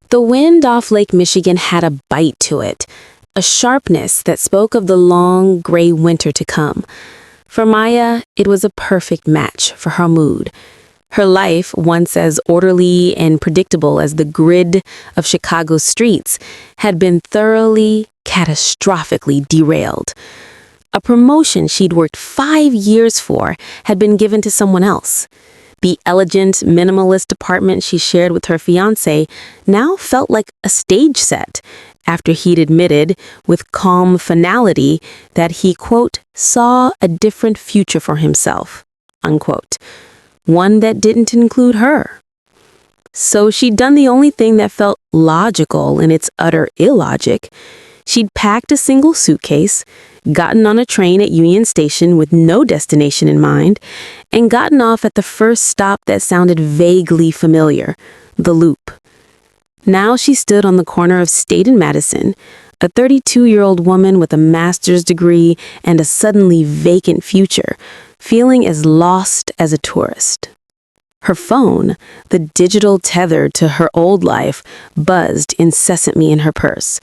The wind off Lake Michigan had a bite to it, a sharpness that spoke of the long, gray winter to come. For Maya, it was a perfect match for her mood. Her life, once as orderly and predictable as the grid of Chicago's streets, had been thoroughly, catastrophically derailed. A promotion she'd worked 5 years for had been given to someone else. The elegant, minimalist apartment she shared with her fiancé now felt like a stage set, after he'd admitted, with calm finality, that he, quote, saw a different future for himself, unquote. One that didn't include her. So she'd done the only thing that felt logical in its utter illogic. She'd packed a single suitcase, gotten on a train at Union Station with no destination in mind, and gotten off at the first stop that sounded vaguely familiar, the Loop. Now she stood on the corner of State and Madison, a 32-year-old woman with a master's degree and a suddenly vacant future, feeling as lost as a tourist. Her phone, the digital tether to her old life, buzzed incessantly in her purse.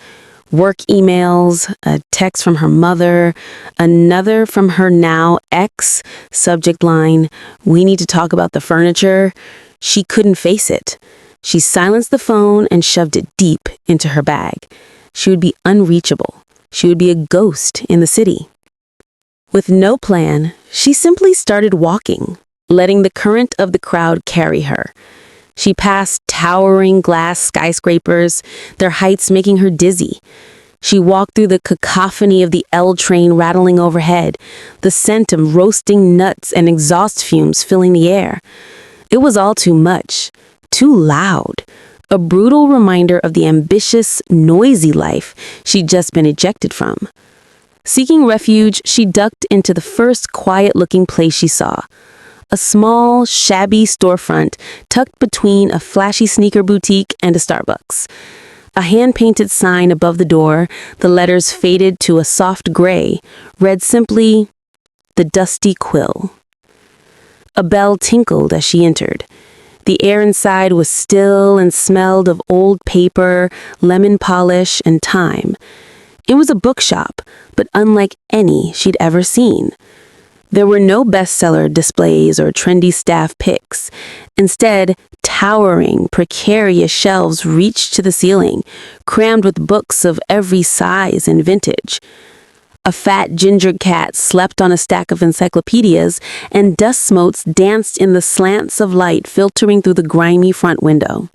Work emails, a text from her mother, another from her now ex, subject line, "We need to talk about the furniture." She couldn't face it. She silenced the phone and shoved it deep into her bag. She would be unreachable. She would be a ghost in the city. With no plan, she simply started walking, letting the current of the crowd carry her. She passed towering glass skyscrapers, their heights making her dizzy. She walked through the cacophony of the L train rattling overhead, the scent of roasting nuts and exhaust fumes filling the air. It was all too much, too loud, a brutal reminder of the ambitious, noisy life she'd just been ejected from. Seeking refuge, she ducked into the first quiet-looking place she saw. A small, shabby storefront tucked between a flashy sneaker boutique and a Starbucks. A hand-painted sign above the door, the letters faded to a soft gray, read simply, "The Dusty Quill." A bell tinkled as she entered. The air inside was still and smelled of old paper, lemon polish, and time. It was a bookshop, but unlike any she'd ever seen. There were no bestseller displays or trendy staff picks. Instead, towering, precarious shelves reached to the ceiling, crammed with books of every size and vintage. A fat ginger cat slept on a stack of encyclopedias, and dust motes danced in the slants of light filtering through the grimy front window.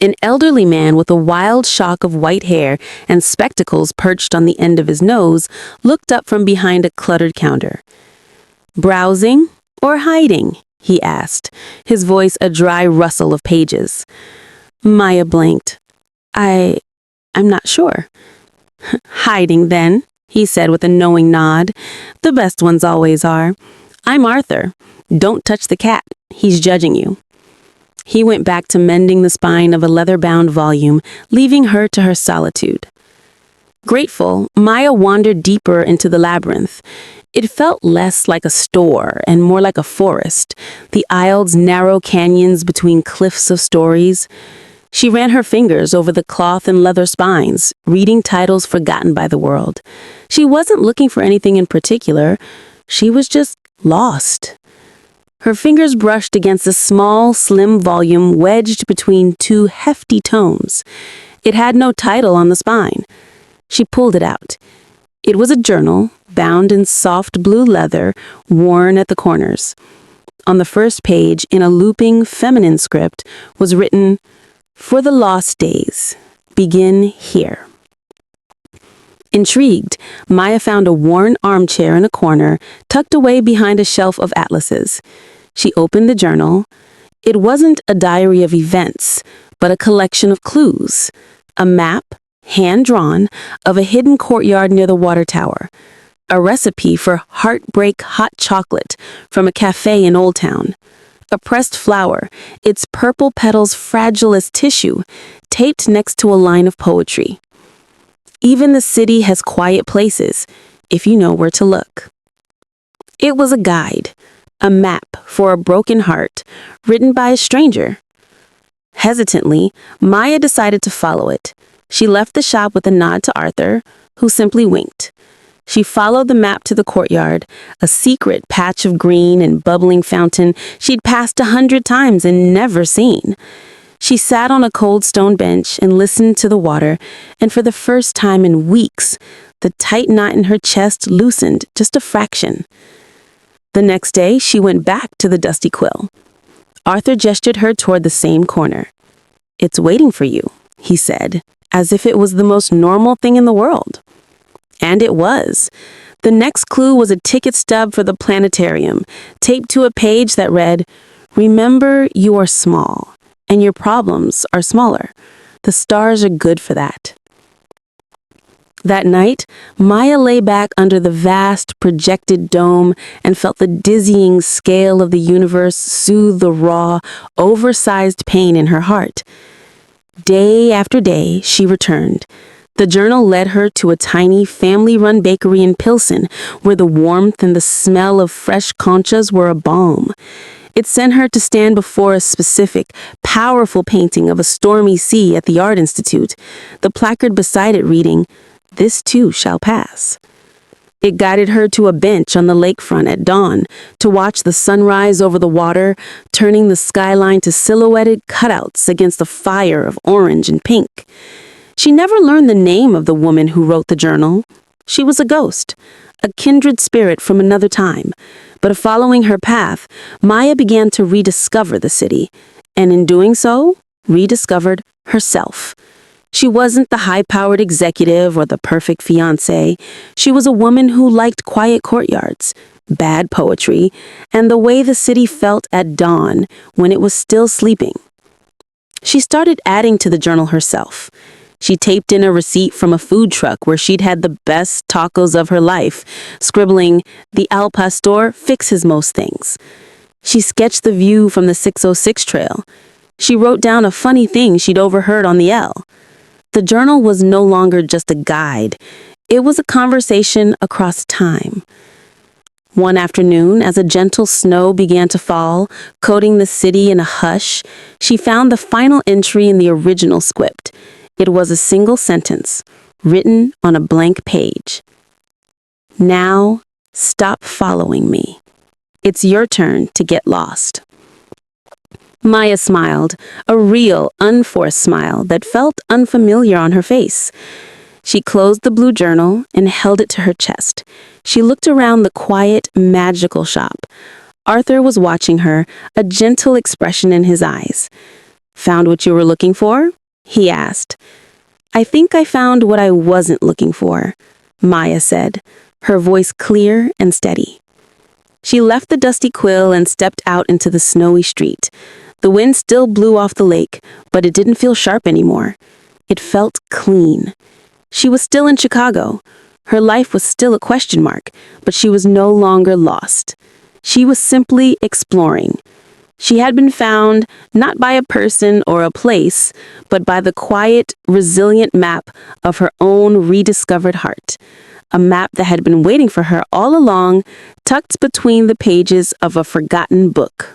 An elderly man with a wild shock of white hair and spectacles perched on the end of his nose looked up from behind a cluttered counter. "Browsing or hiding?" he asked, his voice a dry rustle of pages. Maya blinked. I'm not sure." "Hiding, then," he said with a knowing nod. "The best ones always are. I'm Arthur. Don't touch the cat. He's judging you." He went back to mending the spine of a leather-bound volume, leaving her to her solitude. Grateful, Maya wandered deeper into the labyrinth. It felt less like a store and more like a forest, the aisles narrow canyons between cliffs of stories. She ran her fingers over the cloth and leather spines, reading titles forgotten by the world. She wasn't looking for anything in particular. She was just lost. Her fingers brushed against a small, slim volume wedged between two hefty tomes. It had no title on the spine. She pulled it out. It was a journal, bound in soft blue leather, worn at the corners. On the first page, in a looping feminine script, was written, "For the lost days, begin here." Intrigued, Maya found a worn armchair in a corner, tucked away behind a shelf of atlases. She opened the journal. It wasn't a diary of events, but a collection of clues. A map, hand-drawn, of a hidden courtyard near the water tower. A recipe for heartbreak hot chocolate from a cafe in Old Town. A pressed flower, its purple petals fragile as tissue, taped next to a line of poetry. Even the city has quiet places, if you know where to look. It was a guide, a map for a broken heart, written by a stranger. Hesitantly, Maya decided to follow it. She left the shop with a nod to Arthur, who simply winked. She followed the map to the courtyard, a secret patch of green and bubbling fountain she'd passed 100 times and never seen. She sat on a cold stone bench and listened to the water, and for the first time in weeks, the tight knot in her chest loosened just a fraction. The next day, she went back to the dusty quill. Arthur gestured her toward the same corner. "It's waiting for you," he said, as if it was the most normal thing in the world. And it was. The next clue was a ticket stub for the planetarium, taped to a page that read, "Remember, you are small, and your problems are smaller. The stars are good for that." That night, Maya lay back under the vast, projected dome and felt the dizzying scale of the universe soothe the raw, oversized pain in her heart. Day after day, she returned. The journal led her to a tiny, family-run bakery in Pilsen, where the warmth and the smell of fresh conchas were a balm. It sent her to stand before a specific, powerful painting of a stormy sea at the Art Institute, the placard beside it reading, "This too shall pass." It guided her to a bench on the lakefront at dawn to watch the sunrise over the water, turning the skyline to silhouetted cutouts against the fire of orange and pink. She never learned the name of the woman who wrote the journal. She was a ghost, a kindred spirit from another time. But following her path, Maya began to rediscover the city, and in doing so, rediscovered herself. She wasn't the high-powered executive or the perfect fiancée. She was a woman who liked quiet courtyards, bad poetry, and the way the city felt at dawn when it was still sleeping. She started adding to the journal herself. She taped in a receipt from a food truck where she'd had the best tacos of her life, scribbling, "The Al Pastor fixes most things." She sketched the view from the 606 trail. She wrote down a funny thing she'd overheard on the L. The journal was no longer just a guide. It was a conversation across time. One afternoon, as a gentle snow began to fall, coating the city in a hush, she found the final entry in the original script. It was a single sentence, written on a blank page. "Now, stop following me. It's your turn to get lost." Maya smiled, a real, unforced smile that felt unfamiliar on her face. She closed the blue journal and held it to her chest. She looked around the quiet, magical shop. Arthur was watching her, a gentle expression in his eyes. "Found what you were looking for?" he asked. "I think I found what I wasn't looking for," Maya said, her voice clear and steady. She left the dusty quill and stepped out into the snowy street. The wind still blew off the lake, but it didn't feel sharp anymore. It felt clean. She was still in Chicago. Her life was still a question mark, but she was no longer lost. She was simply exploring. She had been found not by a person or a place, but by the quiet, resilient map of her own rediscovered heart. A map that had been waiting for her all along, tucked between the pages of a forgotten book.